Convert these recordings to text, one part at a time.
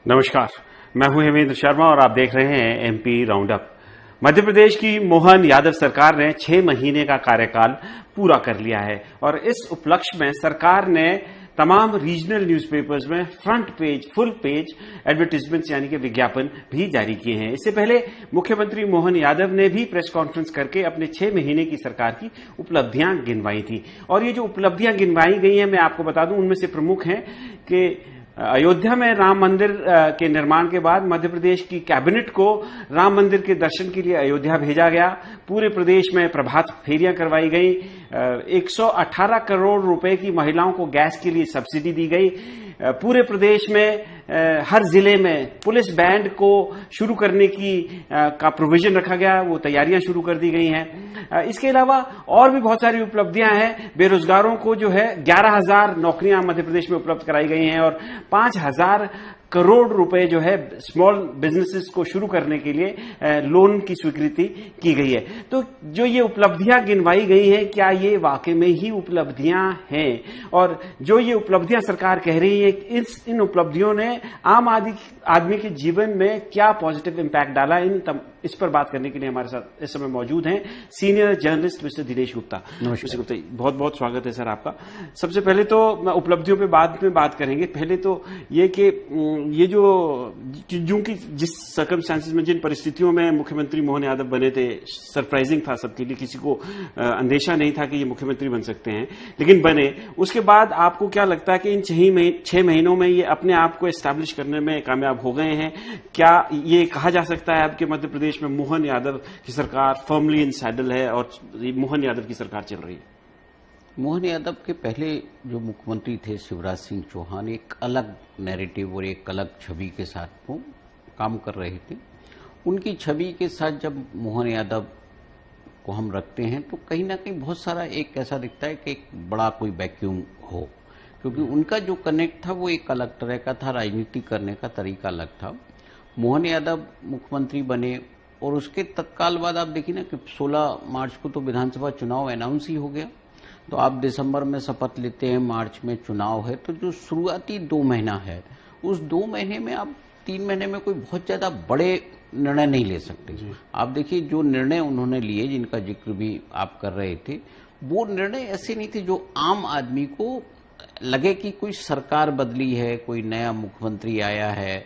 नमस्कार, मैं हूं हेमेंद्र शर्मा और आप देख रहे हैं MP round up. Madhya Pradesh की मोहन यादव सरकार ने 6 महीने का कार्यकाल पूरा कर लिया है और इस उपलक्ष्य में सरकार ने तमाम रीजनल न्यूज़पेपर्स में front page, full page advertisements यानी कि विज्ञापन भी जारी किए हैं। इससे पहले मुख्यमंत्री मोहन यादव ने भी प्रेस कॉन्फ्रेंस करके अपने 6 महीने की सरकार की उपलब्धियां गिनवाई थी और ये जो उपलब्धियां गिनवाई गई हैं, मैं आपको बता दूं, उनमें से प्रमुख हैं कि अयोध्या में राम मंदिर के निर्माण के बाद मध्य प्रदेश की कैबिनेट को राम मंदिर के दर्शन के लिए अयोध्या भेजा गया। पूरे प्रदेश में प्रभात फेरियां करवाई गई। 118 करोड़ रुपए की महिलाओं को गैस के लिए सब्सिडी दी गई। पूरे प्रदेश में हर जिले में पुलिस बैंड को शुरू करने का प्रोविजन रखा गया, वो तैयारियां शुरू कर दी गई हैं। इसके अलावा और भी बहुत सारी उपलब्धियां हैं। बेरोजगारों को जो है 11,000 नौकरियां मध्य प्रदेश में उपलब्ध कराई गई हैं और 5,000 करोड़ रुपए जो है स्मॉल बिजनेसेस को शुरू करने के लिए लोन की स्वीकृति की गई है। तो जो ये उपलब्धियां गिनवाई गई हैं, क्या ये वाकई में ही उपलब्धियां हैं? और जो ये उपलब्धियां सरकार कह रही है, इन उपलब्धियों ने आम आदमी के जीवन में क्या पॉजिटिव इंपैक्ट डाला, इस पर बात करने के लिए हमारे साथ इस समय मौजूद हैं senior journalist mister Dinesh Gupta. Mister Gupta, बहुत बहुत स्वागत है सर आपका। सबसे पहले तो उपलब्धियों पे बाद में बात करेंगे। पहले तो ये कि ये जो कि जिस सर्कमस्टांसेस में, जिन परिस्थितियों में मुख्यमंत्री मोहन यादव बने थे, सरप्राइजिंग था सबके लिए, किसी को अंदेशा नहीं था कि ये मुख्यमंत्री बन सकते हैं, लेकिन बने। उसके बाद आपको क्या लगता है कि इन 6 महीनों में ये अपने आप को एस्टैब्लिश करने में कामयाब हो गए हैं? क्या ये कहा जा सकता है आपके मध्य प्रदेश में मोहन यादव की सरकार फर्मली इन सैडल है और मोहन यादव की सरकार चल रही है? मोहन यादव के पहले जो मुख्यमंत्री थे शिवराज सिंह चौहान एक अलग नैरेटिव और एक अलग छवि के साथ वो काम कर रहे थे। उनकी छवि के साथ जब मोहन यादव को हम रखते हैं तो कहीं ना कहीं बहुत सारा एक ऐसा दिखता है कि एक बड़ा कोई वैक्यूम हो, क्योंकि उनका जो कनेक्ट था वो एक अलग तरह का था, राजनीति करने का तरीका अलग था। मोहन यादव मुख्यमंत्री बने और उसके तत्काल बाद आप देखिए ना कि 16 मार्च को तो विधानसभा चुनाव अनाउंस ही हो गया। तो आप दिसंबर में शपथ लेते हैं, मार्च में चुनाव है, तो जो शुरुआती 2 महीना है, उस 2 महीने में आप 3 महीने में कोई बहुत ज्यादा बड़े निर्णय नहीं ले सकते। आप देखिए जो निर्णय उन्होंने लिए, जिनका जिक्र भी आप कर रहे थे, वो निर्णय ऐसे नहीं थे जो आम आदमी को लगे कि कोई सरकार बदली है, कोई नया मुख्यमंत्री आया है।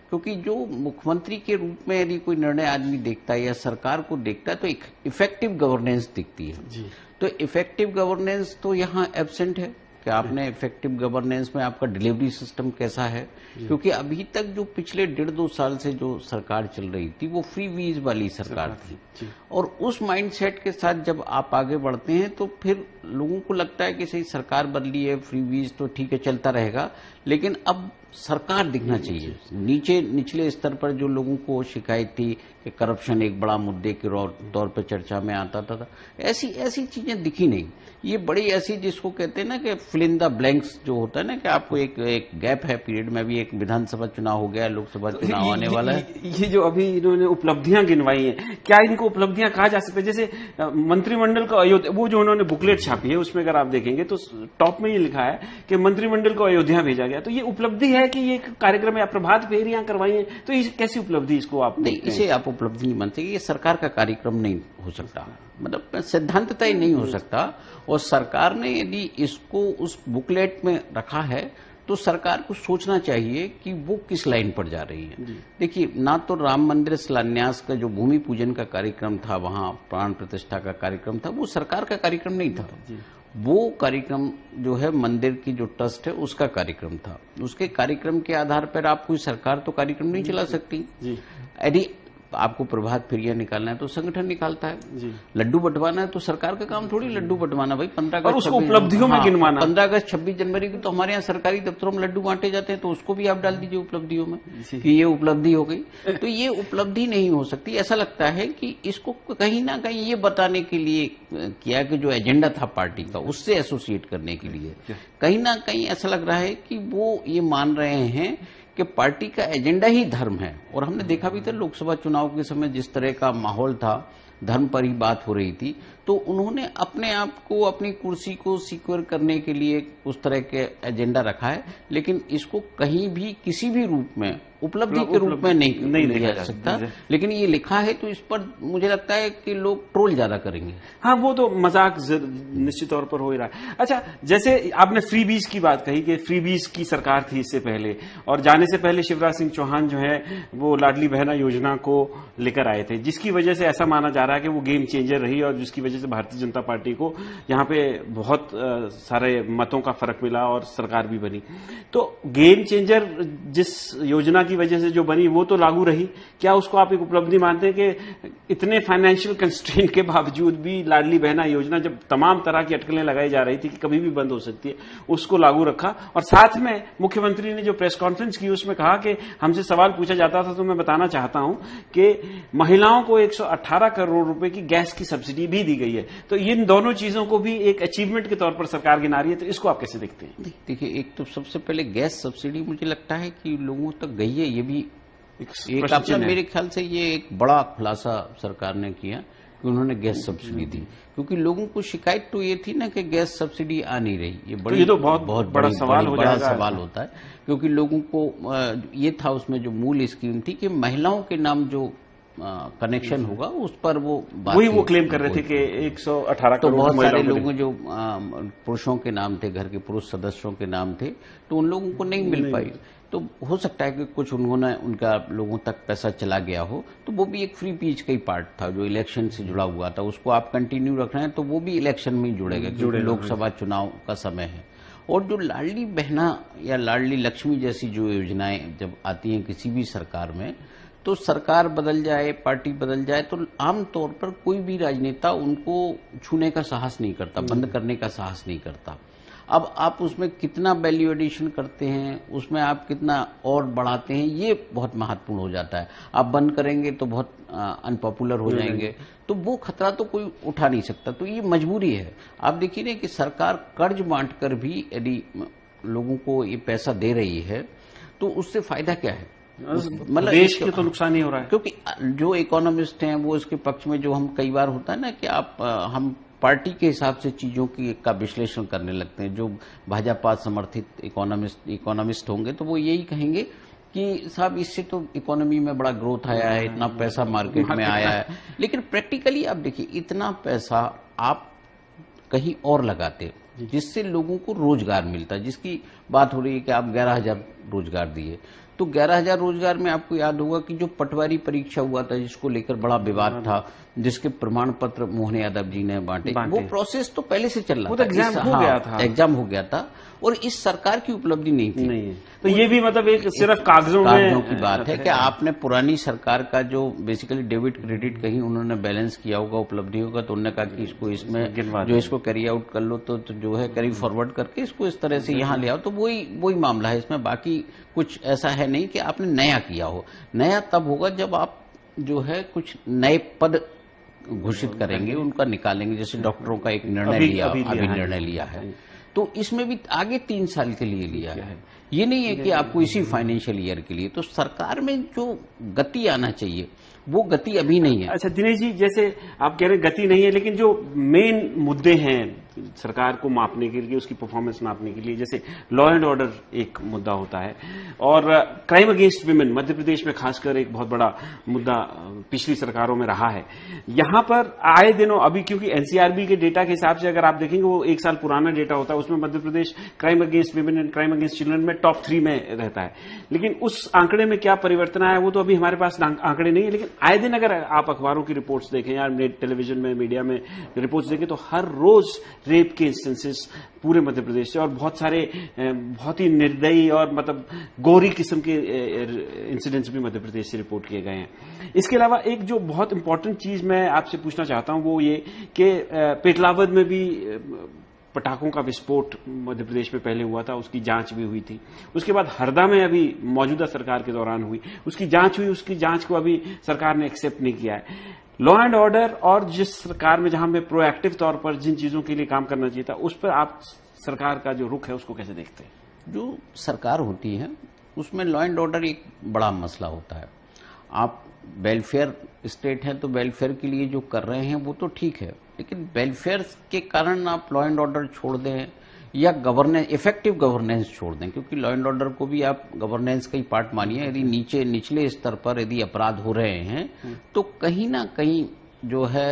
क्योंकि जो मुख्यमंत्री के रूप में यदि कोई निर्णय आदमी देखता है या सरकार को देखता है तो एक इफेक्टिव गवर्नेंस दिखती है। तो इफेक्टिव गवर्नेंस तो यहाँ एब्सेंट है कि आपने इफेक्टिव गवर्नेंस में आपका डिलीवरी सिस्टम कैसा है, क्योंकि अभी तक जो पिछले 1.5-2 साल से जो सरकार चल रही थी वो फ्री वीज वाली सरकार थी और उस माइंडसेट के साथ जब आप आगे बढ़ते हैं तो फिर लोगों को लगता है कि सही सरकार बदली है, फ्री वीज तो ठीक है चलता रहेगा, लेकिन अब सरकार दिखना चाहिए। निचले स्तर पर जो लोगों को शिकायत थी कि करप्शन एक बड़ा मुद्दे के तौर पर चर्चा में आता था, ऐसी चीजें दिखी नहीं। ये बड़ी ऐसी जिसको कहते हैं ना कि फिल इन द ब्लैंक्स जो होता है ना कि आपको एक गैप है पीरियड में, भी एक विधानसभा चुनाव हो गया, लोकसभा चुनाव आने वाला है। ये जो अभी इन्होंने उपलब्धियां गिनवाई हैं, क्या इनको उपलब्धियां कहा जा सकता है? जैसे मंत्रिमंडल का अयोध्या, वो जो उन्होंने बुकलेट छापी है उसमें अगर आप देखेंगे तो टॉप में ये लिखा है कि मंत्रिमंडल को अयोध्या भेजा गया। तो ये उपलब्धि है कि ये कार्यक्रम या प्रभात फेरियां करवाई हैं, तो ये कैसी उपलब्धि इसको आप नहीं, इसे आप उपलब्धि नहीं मानते। ये सरकार का कार्यक्रम नहीं हो सकता, मतलब सिद्धांततः ही नहीं हो सकता। और सरकार ने यदि इसको उस बुकलेट में रखा है तो सरकार को सोचना चाहिए कि वो किस लाइन पर जा रही है। देखिए, ना तो राम मंदिर शिलान्यास का जो भूमि पूजन का कार्यक्रम था, वहां प्राण प्रतिष्ठा का कार्यक्रम था, वो सरकार का कार्यक्रम नहीं था। वो कार्यक्रम जो है मंदिर की जो ट्रस्ट है उसका कार्यक्रम था। उसके कार्यक्रम के आधार पर आप कोई सरकार तो कार्यक्रम नहीं चला सकती। यदि आपको प्रभात फेरियां निकालना है तो संगठन निकालता है, लड्डू बंटवाना है तो सरकार का काम थोड़ी लड्डू बंटवाना। भाई 15 अगस्त, उसको उपलब्धियों में गिनवाना। 15 अगस्त 26 जनवरी को तो हमारे यहाँ सरकारी दफ्तरों में लड्डू बांटे जाते हैं, तो उसको भी आप डाल दीजिए उपलब्धियों में कि ये उपलब्धि हो गई। तो ये उपलब्धि नहीं हो सकती। ऐसा लगता है कि इसको कहीं ना कहीं ये बताने के लिए किया कि जो एजेंडा था पार्टी का उससे एसोसिएट करने के लिए, कहीं ना कहीं ऐसा लग रहा है कि वो ये मान रहे हैं कि पार्टी का एजेंडा ही धर्म है। और हमने देखा भी था लोकसभा चुनाव के समय जिस तरह का माहौल था, धर्म पर ही बात हो रही थी, तो उन्होंने अपने आप को, अपनी कुर्सी को सिक्योर करने के लिए उस तरह के एजेंडा रखा है। लेकिन इसको कहीं भी किसी भी रूप में उपलब्धि के रूप में नहीं लिखा जा सकता, लेकिन ये लिखा है तो इस पर मुझे लगता है कि लोग ट्रोल ज्यादा करेंगे। हाँ, वो तो मजाक निश्चित तौर पर हो ही रहा है। अच्छा, जैसे आपने फ्री बीज की बात कही कि फ्री बीज की सरकार थी इससे पहले, और जाने से पहले शिवराज सिंह चौहान जो है वो लाडली बहना योजना को लेकर आए थे, जिसकी वजह से ऐसा माना जा रहा है कि वो गेम चेंजर रही और जिसकी वजह से भारतीय जनता पार्टी को यहाँ पे बहुत सारे मतों का फर्क मिला और सरकार भी बनी। तो गेम चेंजर जिस योजना की वजह से जो बनी वो तो लागू रही, क्या उसको आप एक उपलब्धि मानते हैं कि इतने फाइनेंशियल कंस्ट्रेंट के बावजूद भी लाडली बहना योजना, जब तमाम तरह की अटकलें लगाई जा रही थी कि कभी भी बंद हो सकती है, उसको लागू रखा? और साथ में मुख्यमंत्री ने जो प्रेस कॉन्फ्रेंस की उसमें कहा कि हमसे सवाल पूछा जाता था तो मैं बताना चाहता हूं कि महिलाओं को 118 करोड़ रुपए की गैस की सब्सिडी भी दी गई है। तो इन दोनों चीजों को भी एक अचीवमेंट के तौर पर सरकार गिना रही है, तो इसको आप कैसे देखते हैं? देखिए, एक तो सबसे पहले गैस सब्सिडी मुझे लगता है कि लोगों तक गई है, ये भी एक अपना मेरे ख्याल से ये एक बड़ा खुलासा सरकार ने किया कि उन्होंने गैस सब्सिडी दी, क्योंकि लोगों को शिकायत तो ये थी ना कि गैस सब्सिडी आ नहीं रही। ये तो बहुत बड़ा सवाल होता है, क्योंकि लोगों को ये था उसमें जो मूल स्कीम थी कि महिलाओं के नाम जो कनेक्शन होगा उस पर वो क्लेम कर रहे थे कि 118 तो बहुत सारे लोगों जो पुरुषों के नाम थे, घर के पुरुष सदस्यों के नाम थे, तो उन लोगों को नहीं मिल पाई। तो हो सकता है कि कुछ उनका लोगों तक पैसा चला गया हो, तो वो भी एक फ्री बीज का ही पार्ट था जो इलेक्शन से जुड़ा हुआ था, उसको आप कंटिन्यू रख रहे हैं तो वो भी इलेक्शन में ही जुड़ेगा, क्योंकि लोकसभा चुनाव का समय है। और जो लाडली बहना या लाडली लक्ष्मी जैसी जो योजनाएं जब आती हैं किसी भी सरकार में, तो सरकार बदल जाए, पार्टी बदल जाए, तो आमतौर पर कोई भी राजनेता उनको छूने का साहस नहीं करता, बंद करने का साहस नहीं करता। अब आप उसमें कितना वैल्यू एडिशन करते हैं, उसमें आप कितना और बढ़ाते हैं, ये बहुत महत्वपूर्ण हो जाता है। आप बंद करेंगे तो बहुत अनपॉपुलर हो जाएंगे, तो वो खतरा तो कोई उठा नहीं सकता। तो ये मजबूरी है। आप देखिए ना कि सरकार कर्ज बांटकर भी यदि लोगों को ये पैसा दे रही है तो उससे फायदा क्या है? मतलब देश के तो नुकसान ही हो रहा है, क्योंकि जो इकोनॉमिस्ट हैं वो इसके पक्ष में, जो हम कई बार होता है ना कि हम पार्टी के हिसाब से चीजों का विश्लेषण करने लगते हैं। जो भाजपा समर्थित इकोनॉमिस्ट होंगे तो वो यही कहेंगे कि साहब इससे तो इकोनॉमी में बड़ा ग्रोथ आया है, इतना पैसा मार्केट में आया है। लेकिन प्रैक्टिकली आप देखिए, इतना पैसा आप कहीं और लगाते जिससे लोगों को रोजगार मिलता है, जिसकी बात हो रही है कि आप 11,000 रोजगार दिए, तो 11,000 रोजगार में आपको याद होगा कि जो पटवारी परीक्षा हुआ था जिसको लेकर बड़ा विवाद था, जिसके प्रमाण पत्र मोहन यादव जी ने बांटे, वो प्रोसेस तो पहले से चल रहा था, एग्जाम हो गया था और इस सरकार की उपलब्धि नहीं थी। तो ये भी मतलब एक सिर्फ कागजों की बात है कि आपने पुरानी सरकार का जो बेसिकली डेबिट क्रेडिट कहीं उन्होंने बैलेंस किया होगा, उपलब्धि होगा, तो उन्होंने कहा कि इसको इसमें जो इसको कैरी आउट कर लो, तो जो है कैरी फॉरवर्ड करके इसको इस तरह से यहाँ ले आओ। तो वही मामला है इसमें, बाकी कुछ ऐसा है नहीं कि आपने नया किया हो। नया तब होगा जब आप जो है कुछ नए पद घोषित करेंगे, उनका निकालेंगे, जैसे डॉक्टरों का एक निर्णय लिया है, तो इसमें भी आगे 3 साल के लिए लिया है। ये नहीं है कि आपको इसी फाइनेंशियल ईयर के लिए। तो सरकार में जो गति आना चाहिए वो गति अभी नहीं है। अच्छा दिनेश जी, जैसे आप कह रहे हैं गति नहीं है, लेकिन जो मेन मुद्दे हैं सरकार को मापने के लिए, उसकी परफॉर्मेंस नापने के लिए, जैसे लॉ एंड ऑर्डर एक मुद्दा होता है और crime against women Madhya Pradesh में खासकर एक बहुत बड़ा मुद्दा पिछली सरकारों में रहा है। यहां पर आए दिनों अभी, क्योंकि एनसीआरबी के डेटा के हिसाब से अगर आप देखेंगे वो 1 साल पुराना डेटा होता है, उसमें Madhya Pradesh crime against women and crime against children में टॉप 3 में रहता है। लेकिन उस आंकड़े में क्या परिवर्तन आया वो तो अभी हमारे पास आंकड़े नहीं है। लेकिन आए दिन अगर आप अखबारों की रिपोर्ट्स देखें या टेलीविजन में, मीडिया में रिपोर्ट्स देखें, तो हर रोज रेप के इंस्टेंसेस पूरे मध्य प्रदेश से और बहुत सारे बहुत ही निर्दयी और मतलब गोरी किस्म के इंसिडेंट्स भी मध्य प्रदेश से रिपोर्ट किए गए हैं। इसके अलावा एक जो बहुत इंपॉर्टेंट चीज मैं आपसे पूछना चाहता हूं वो ये कि पेटलावद में भी पटाखों का विस्फोट मध्य प्रदेश में पहले हुआ था, उसकी जांच भी हुई थी। उसके बाद हरदा में अभी मौजूदा सरकार के दौरान हुई, उसकी जांच हुई, उसकी जांच को अभी सरकार ने एक्सेप्ट नहीं किया है। लॉ एंड ऑर्डर और जिस सरकार में जहां पे प्रोएक्टिव तौर पर जिन चीजों के लिए काम करना चाहिए था, उस पर आप सरकार का जो रुख है उसको कैसे देखते हैं? जो सरकार होती है उसमें लॉ एंड ऑर्डर एक बड़ा मसला होता है। आप वेलफेयर स्टेट है तो वेलफेयर के लिए जो कर रहे हैं वो तो ठीक है, लेकिन वेलफेयर के कारण आप लॉ एंड ऑर्डर छोड़ दें या गवर्नेंस, इफेक्टिव गवर्नेंस छोड़ दें, क्योंकि लॉ एंड ऑर्डर को भी आप गवर्नेंस का ही पार्ट मानिए। यदि निचले स्तर पर यदि अपराध हो रहे हैं तो कहीं ना कहीं जो है,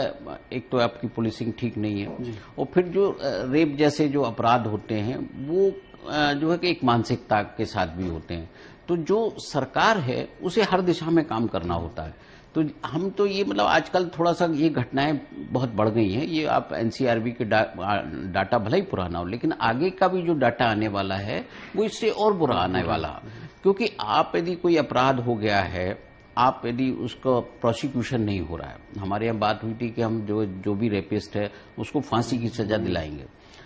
एक तो आपकी पुलिसिंग ठीक नहीं है, और फिर जो रेप जैसे जो अपराध होते हैं वो जो है कि एक मानसिकता के साथ भी होते हैं। तो जो सरकार है उसे हर दिशा में काम करना होता है। तो हम तो ये मतलब आजकल थोड़ा सा ये घटनाएं बहुत बढ़ गई हैं। ये आप एनसीआरबी के डाटा भले ही पुराना हो, लेकिन आगे का भी जो डाटा आने वाला है वो इससे और बुरा आने वाला है। क्योंकि आप यदि कोई अपराध हो गया है, आप यदि उसका प्रोसिक्यूशन नहीं हो रहा है, हमारे यहाँ बात हुई थी कि हम जो भी रेपिस्ट है उसको फांसी की सजा दिलाएंगे,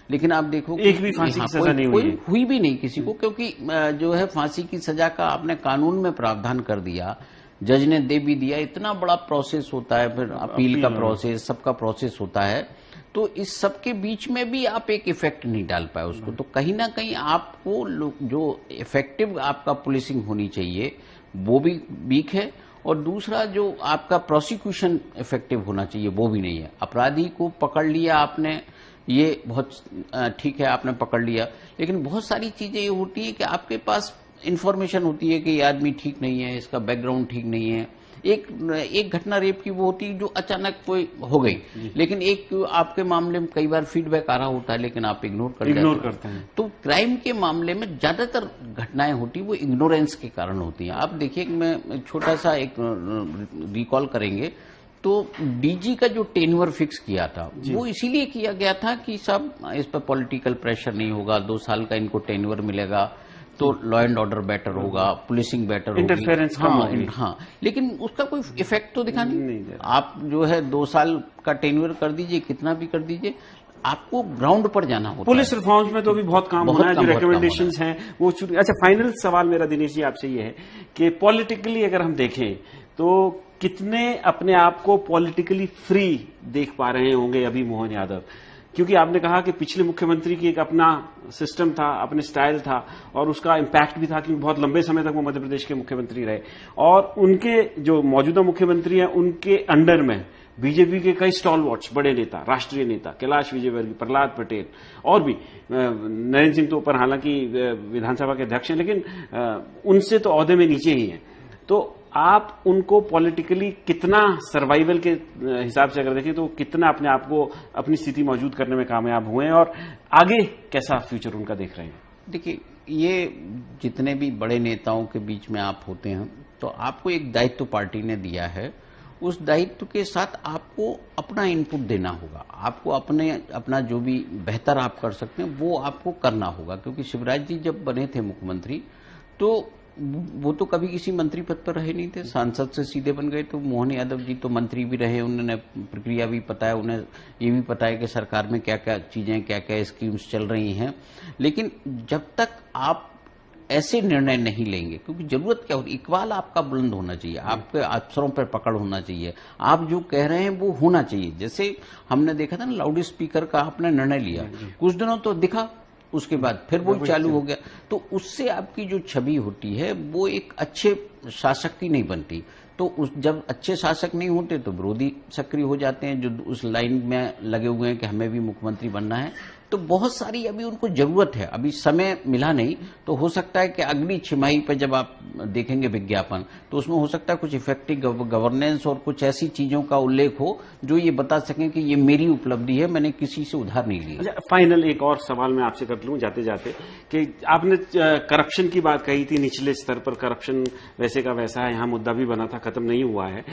लेकिन आप देखो एक भी फांसी की सजा नहीं हुई भी नहीं किसी को, क्योंकि जो है फांसी की सजा का आपने कानून में प्रावधान कर दिया, जज ने दे भी दिया। इतना बड़ा प्रोसेस होता है, फिर अपील का प्रोसेस, सबका प्रोसेस होता है। तो इस सब के बीच में भी आप एक इफेक्ट नहीं डाल पाए उसको। तो कहीं ना कहीं आपको जो इफेक्टिव आपका पुलिसिंग होनी चाहिए वो भी वीक है, और दूसरा जो आपका प्रोसिक्यूशन इफेक्टिव होना चाहिए वो भी नहीं है। अपराधी को पकड़ लिया आपने, ये बहुत ठीक है, आपने पकड़ लिया, लेकिन बहुत सारी चीजें ये होती है कि आपके पास इंफॉर्मेशन होती है कि ये आदमी ठीक नहीं है, इसका बैकग्राउंड ठीक नहीं है। एक घटना रेप की वो होती है जो अचानक कोई हो गई, लेकिन एक आपके मामले में कई बार फीडबैक आ रहा होता है, लेकिन आप इग्नोर करते हैं। तो क्राइम के मामले में ज्यादातर घटनाएं होती वो इग्नोरेंस के कारण होती हैं। आप देखिए, मैं छोटा सा एक रिकॉल करेंगे तो डीजी का जो टेन्योर फिक्स किया था वो इसीलिए किया गया था कि सब इस पर पॉलिटिकल प्रेशर नहीं होगा, 2 साल का इनको टेन्योर मिलेगा तो लॉ एंड ऑर्डर बेटर होगा, पुलिसिंग बेटर होगी, इंटरफेरेंस कम होगी। हाँ, लेकिन उसका कोई इफेक्ट तो दिखा नहीं। आप जो है 2 साल का टेन्योर कर दीजिए, कितना भी कर दीजिए, आपको ग्राउंड पर जाना होता है। पुलिस रिफॉर्म्स में तो भी बहुत काम होना है, जो रिकमेंडेशंस हैं वो। अच्छा, फाइनल सवाल मेरा दिनेश जी आपसे ये है कि पॉलिटिकली अगर हम देखें तो कितने अपने आप को पॉलिटिकली फ्री देख पा रहे होंगे अभी मोहन यादव? क्योंकि आपने कहा कि पिछले मुख्यमंत्री की एक अपना सिस्टम था, अपने स्टाइल था, और उसका इम्पैक्ट भी था क्योंकि बहुत लंबे समय तक वो मध्य प्रदेश के मुख्यमंत्री रहे, और उनके जो मौजूदा मुख्यमंत्री हैं उनके अंडर में बीजेपी के कई स्टॉलवॉट्स, बड़े नेता, राष्ट्रीय नेता, कैलाश विजयवर्गीय, प्रहलाद पटेल, और भी नरेंद्र सिंह तो ऊपर हालांकि विधानसभा के अध्यक्ष हैं, लेकिन उनसे तो ओहदे में नीचे ही हैं। तो आप उनको पॉलिटिकली कितना, सर्वाइवल के हिसाब से अगर देखें तो कितना अपने आप को, अपनी स्थिति मौजूद करने में कामयाब हुए हैं, और आगे कैसा फ्यूचर उनका देख रहे हैं? देखिए, ये जितने भी बड़े नेताओं के बीच में आप होते हैं तो आपको एक दायित्व पार्टी ने दिया है, उस दायित्व के साथ आपको अपना इनपुट देना होगा। आपको अपना जो भी बेहतर आप कर सकते हैं वो आपको करना होगा। क्योंकि शिवराज जी जब बने थे मुख्यमंत्री तो वो तो कभी किसी मंत्री पद पर रहे नहीं थे, सांसद से सीधे बन गए। तो मोहन यादव जी तो मंत्री भी रहे, उन्होंने प्रक्रिया भी पता है, उन्हें ये भी पता है कि सरकार में क्या क्या चीजें, क्या क्या स्कीम्स चल रही हैं। लेकिन जब तक आप ऐसे निर्णय नहीं लेंगे, क्योंकि जरूरत क्या होती है, इकबाल आपका बुलंद होना चाहिए, आपके अफसरों पर पकड़ होना चाहिए, आप जो कह रहे हैं वो होना चाहिए। जैसे हमने देखा था ना, लाउड स्पीकर का आपने निर्णय लिया, कुछ दिनों तो दिखा, उसके बाद फिर वो चालू हो गया। तो उससे आपकी जो छवि होती है वो एक अच्छे शासक की नहीं बनती। तो जब अच्छे शासक नहीं होते तो विरोधी सक्रिय हो जाते हैं, जो उस लाइन में लगे हुए हैं कि हमें भी मुख्यमंत्री बनना है। तो बहुत सारी अभी उनको जरूरत है, अभी समय मिला नहीं, तो हो सकता है कि अगली छिमाही पर जब आप देखेंगे विज्ञापन तो उसमें हो सकता है कुछ इफेक्टिव गवर्नेंस और कुछ ऐसी चीजों का उल्लेख हो जो ये बता सकें कि ये मेरी उपलब्धि है, मैंने किसी से उधार नहीं लिया। अच्छा, फाइनल एक और सवाल मैं आपसे कर लूं जाते जाते कि आपने करप्शन की बात कही थी, निचले स्तर पर करप्शन वैसे का वैसा है, यहाँ मुद्दा भी बना था, खत्म नहीं हुआ है।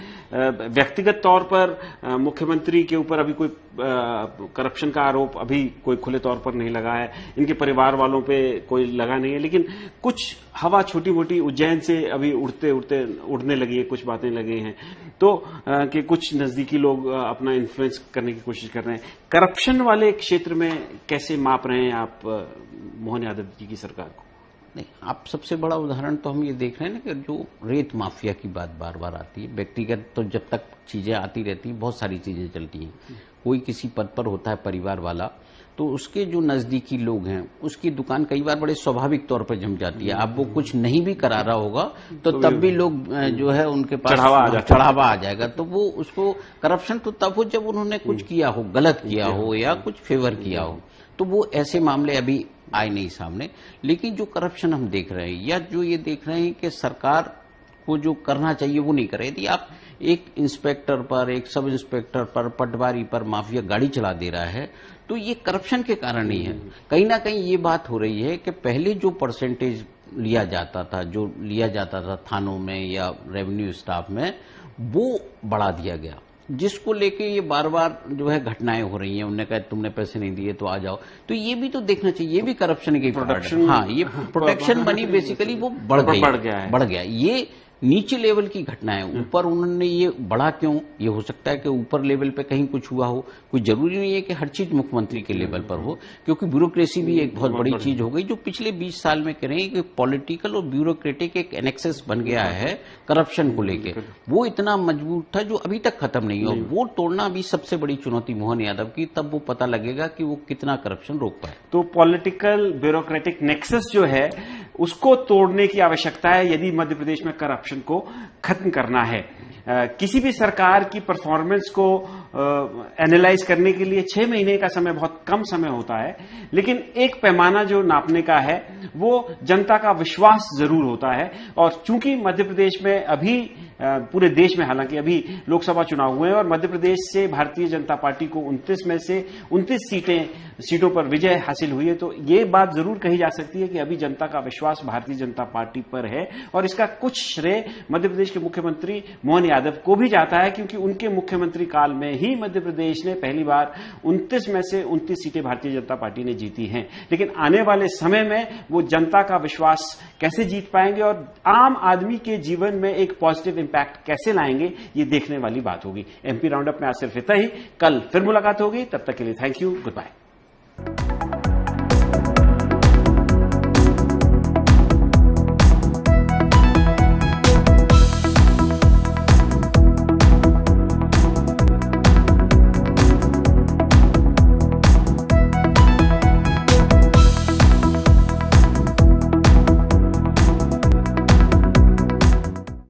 व्यक्तिगत तौर पर मुख्यमंत्री के ऊपर अभी कोई करप्शन का आरोप अभी कोई खुले तौर पर नहीं लगा है, इनके परिवार वालों पे कोई लगा नहीं है, लेकिन कुछ हवा छोटी मोटी उज्जैन से अभी उड़ने लगी है, कुछ बातें लगी हैं, तो कि कुछ नजदीकी लोग अपना इन्फ्लुएंस करने की कोशिश कर रहे हैं। करप्शन वाले क्षेत्र में कैसे माप रहे हैं आप मोहन यादव जी की सरकार को? नहीं, आप सबसे बड़ा उदाहरण तो हम ये देख रहे हैं ना कि जो रेत माफिया की बात बार बार आती है। व्यक्तिगत तो जब तक चीजें आती रहती हैं, बहुत सारी चीजें चलती हैं। कोई किसी पद पर होता है परिवार वाला, तो उसके जो नजदीकी लोग हैं उसकी दुकान कई बार बड़े स्वाभाविक तौर पर जम जाती है। अब वो कुछ नहीं भी करा रहा होगा तो तब भी लोग जो है उनके पास चढ़ावा आ जाएगा। तो वो उसको करप्शन तो तब हो जब उन्होंने कुछ किया हो, गलत किया हो या कुछ फेवर किया हो। तो वो ऐसे मामले अभी आए नहीं सामने। लेकिन जो करप्शन हम देख रहे हैं या जो ये देख रहे हैं कि सरकार को जो करना चाहिए वो नहीं कर रही। यदि आप एक इंस्पेक्टर पर, एक सब इंस्पेक्टर पर, पटवारी पर माफिया गाड़ी चला दे रहा है तो ये करप्शन के कारण ही है। कहीं ना कहीं ये बात हो रही है कि पहले जो परसेंटेज लिया जाता था थानों में या रेवेन्यू स्टाफ में, वो बढ़ा दिया गया, जिसको लेके ये बार बार जो है घटनाएं हो रही हैं। उन्होंने कहा तुमने पैसे नहीं दिए तो आ जाओ। तो ये भी तो देखना चाहिए, ये भी करप्शन की प्रोडक्शन। हाँ, ये प्रोटेक्शन मनी बेसिकली वो बढ़ गया। ये नीचे लेवल की घटना है। ऊपर उन्होंने ये बढ़ा क्यों, ये हो सकता है कि ऊपर लेवल पे कहीं कुछ हुआ हो। कोई जरूरी नहीं है कि हर चीज मुख्यमंत्री के लेवल पर हो, क्योंकि ब्यूरोक्रेसी भी एक बहुत बड़ी चीज हो गई जो पिछले 20 साल में कह रहे हैं कि पॉलिटिकल और ब्यूरोक्रेटिक एक एनेक्सेस बन गया है करप्शन को लेके। वो इतना मजबूत था जो अभी तक खत्म नहीं हुआ। वो तोड़ना अभी सबसे बड़ी चुनौती मोहन यादव की, तब वो पता लगेगा कि वो कितना करप्शन रोक पाए। तो पॉलिटिकल ब्यूरोक्रेटिक नेक्सस जो है उसको तोड़ने की आवश्यकता है यदि मध्य प्रदेश में करप्शन को खत्म करना है। किसी भी सरकार की परफॉर्मेंस को एनालाइज करने के लिए 6 महीने का समय बहुत कम समय होता है, लेकिन एक पैमाना जो नापने का है वो जनता का विश्वास जरूर होता है। और चूंकि मध्य प्रदेश में अभी पूरे देश में हालांकि अभी लोकसभा चुनाव हुए हैं और मध्य प्रदेश से भारतीय जनता पार्टी को 29 में से 29 सीटों पर विजय हासिल हुई है, तो ये बात जरूर कही जा सकती है कि अभी जनता का विश्वास भारतीय जनता पार्टी पर है। और इसका कुछ श्रेय मध्य प्रदेश के मुख्यमंत्री मोहन यादव को भी जाता है, क्योंकि उनके मुख्यमंत्री काल में ही मध्य प्रदेश ने पहली बार 29 में से 29 सीटें भारतीय जनता पार्टी ने जीती हैं। लेकिन आने वाले समय में वो जनता का विश्वास कैसे जीत पाएंगे और आम आदमी के जीवन में एक पॉजिटिव इंपैक्ट कैसे लाएंगे, ये देखने वाली बात होगी। एमपी राउंडअप में आज सिर्फ इतना ही। कल फिर मुलाकात होगी, तब तक के लिए थैंक यू, गुड बाय।